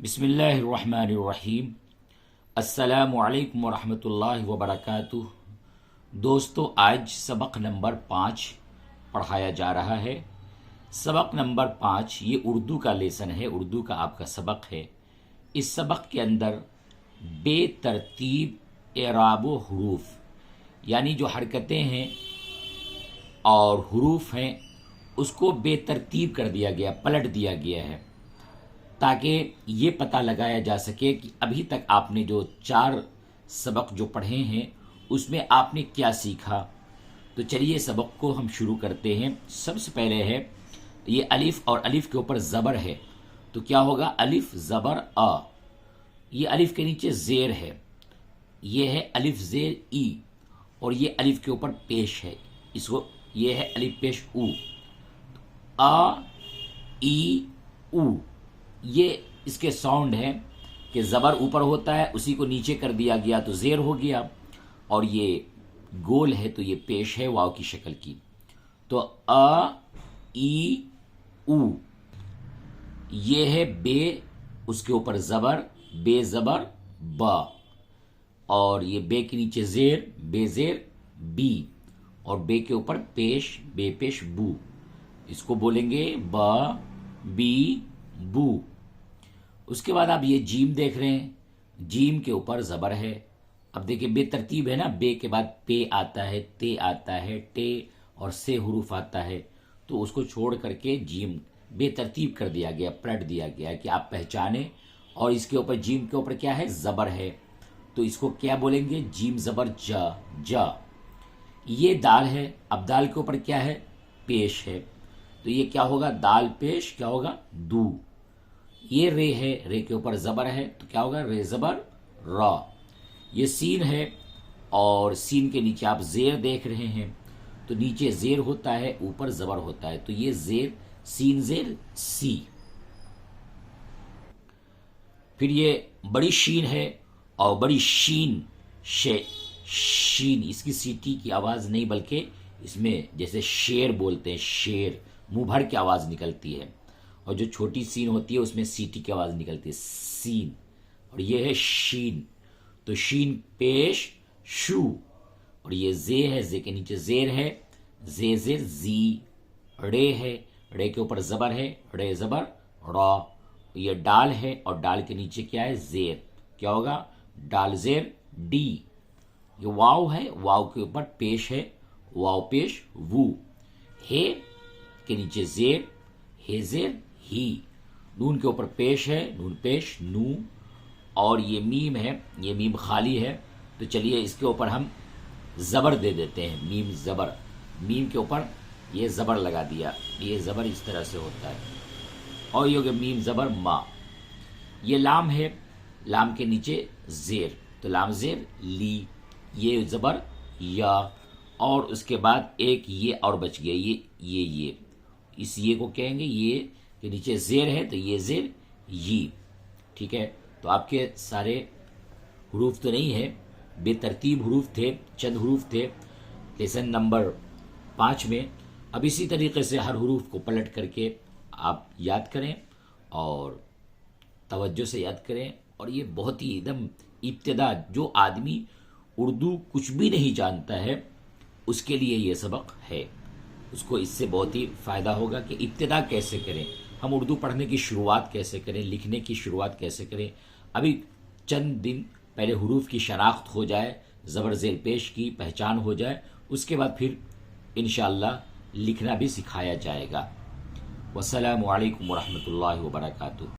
بسم اللہ الرحمن الرحیم۔ السلام علیکم ورحمۃ اللہ وبرکاتہ۔ دوستو، آج سبق نمبر 5 پڑھایا جا رہا ہے۔ سبق نمبر 5 یہ اردو کا لیسن ہے، اردو کا آپ کا سبق ہے۔ اس سبق کے اندر بے ترتیب اعراب و حروف، یعنی جو حرکتیں ہیں اور حروف ہیں اس کو بے ترتیب کر دیا گیا، پلٹ دیا گیا ہے، تاکہ یہ پتہ لگایا جا سکے کہ ابھی تک آپ نے جو 4 سبق جو پڑھے ہیں اس میں آپ نے کیا سیکھا۔ تو چلیے سبق کو ہم شروع کرتے ہیں۔ سب سے پہلے ہے یہ الف، اور الف کے اوپر زبر ہے تو کیا ہوگا؟ الف زبر آ۔ یہ الف کے نیچے زیر ہے، یہ ہے الف زیر ای، اور یہ الف کے اوپر پیش ہے، اس کو یہ ہے الف پیش او۔ آ ای او، یہ اس کے ساؤنڈ ہے کہ زبر اوپر ہوتا ہے، اسی کو نیچے کر دیا گیا تو زیر ہو گیا، اور یہ گول ہے تو یہ پیش ہے واو کی شکل کی۔ تو آ ای او، یہ ہے بے، اس کے اوپر زبر، بے زبر با، اور یہ بے کے نیچے زیر، بے زیر بی، اور بے کے اوپر پیش، بے پیش بو۔ اس کو بولیں گے با بی بو۔ اس کے بعد آپ یہ جیم دیکھ رہے ہیں، جیم کے اوپر زبر ہے۔ اب دیکھیں بے ترتیب ہے نا، بے کے بعد پے آتا ہے، تے آتا ہے، ٹے اور سے حروف آتا ہے، تو اس کو چھوڑ کر کے جیم بے ترتیب کر دیا گیا، پلٹ دیا گیا کہ آپ پہچانیں۔ اور اس کے اوپر جیم کے اوپر کیا ہے؟ زبر ہے، تو اس کو کیا بولیں گے؟ جیم زبر جا، جا۔ یہ دال ہے، اب دال کے اوپر کیا ہے؟ پیش ہے، تو یہ کیا ہوگا؟ دال پیش کیا ہوگا؟ دو۔ یہ رے ہے، رے کے اوپر زبر ہے تو کیا ہوگا؟ رے زبر را۔ یہ سین ہے، اور سین کے نیچے آپ زیر دیکھ رہے ہیں، تو نیچے زیر ہوتا ہے، اوپر زبر ہوتا ہے، تو یہ زیر، سین زیر سی۔ پھر یہ بڑی شین ہے، اور بڑی شین، شین، اس کی سیٹی کی آواز نہیں بلکہ اس میں جیسے شیر بولتے ہیں، شیر، منہ بھر کے آواز نکلتی ہے، اور جو چھوٹی سین ہوتی ہے اس میں سیٹی کی آواز نکلتی ہے، سین۔ اور یہ ہے شین، تو شین پیش شو، اور یہ زے ہے، زے کے نیچے زیر ہے، زے زیر زی۔ رے ہے، رے کے اوپر زبر ہے، رے زبر را۔ یہ ڈال ہے، اور ڈال کے نیچے کیا ہے؟ زیر، کیا ہوگا؟ ڈال زیر ڈی۔ یہ واو ہے، واو کے اوپر پیش ہے، واو پیش وو۔ ہے کے نیچے زیر، ہے زیر ہی۔ نون کے اوپر پیش ہے، نون پیش نو، اور یہ میم ہے، یہ میم خالی ہے، تو چلیے اس کے اوپر ہم زبر دے دیتے ہیں، میم زبر، میم کے اوپر یہ زبر لگا دیا، یہ زبر اس طرح سے ہوتا ہے، اور یہ ہوگا میم زبر ما۔ یہ لام ہے، لام کے نیچے زیر، تو لام زیر لی، یہ زبر یا، اور اس کے بعد ایک یہ اور بچ گیا، یہ اس یہ کو کہیں گے، یہ کے نیچے زیر ہے تو یہ زیر یہ۔ ٹھیک ہے، تو آپ کے سارے حروف تو نہیں ہے، بے ترتیب حروف تھے، چند حروف تھے لیسن نمبر 5 میں۔ اب اسی طریقے سے ہر حروف کو پلٹ کر کے آپ یاد کریں، اور توجہ سے یاد کریں، اور یہ بہت ہی ایک دم ابتدا، جو آدمی اردو کچھ بھی نہیں جانتا ہے اس کے لیے یہ سبق ہے، اس کو اس سے بہت ہی فائدہ ہوگا کہ ابتدا کیسے کریں، ہم اردو پڑھنے کی شروعات کیسے کریں، لکھنے کی شروعات کیسے کریں۔ ابھی چند دن پہلے حروف کی شناخت ہو جائے، زبر زیر پیش کی پہچان ہو جائے، اس کے بعد پھر انشاءاللہ لکھنا بھی سکھایا جائے گا۔ والسلام علیکم ورحمۃ اللہ وبرکاتہ۔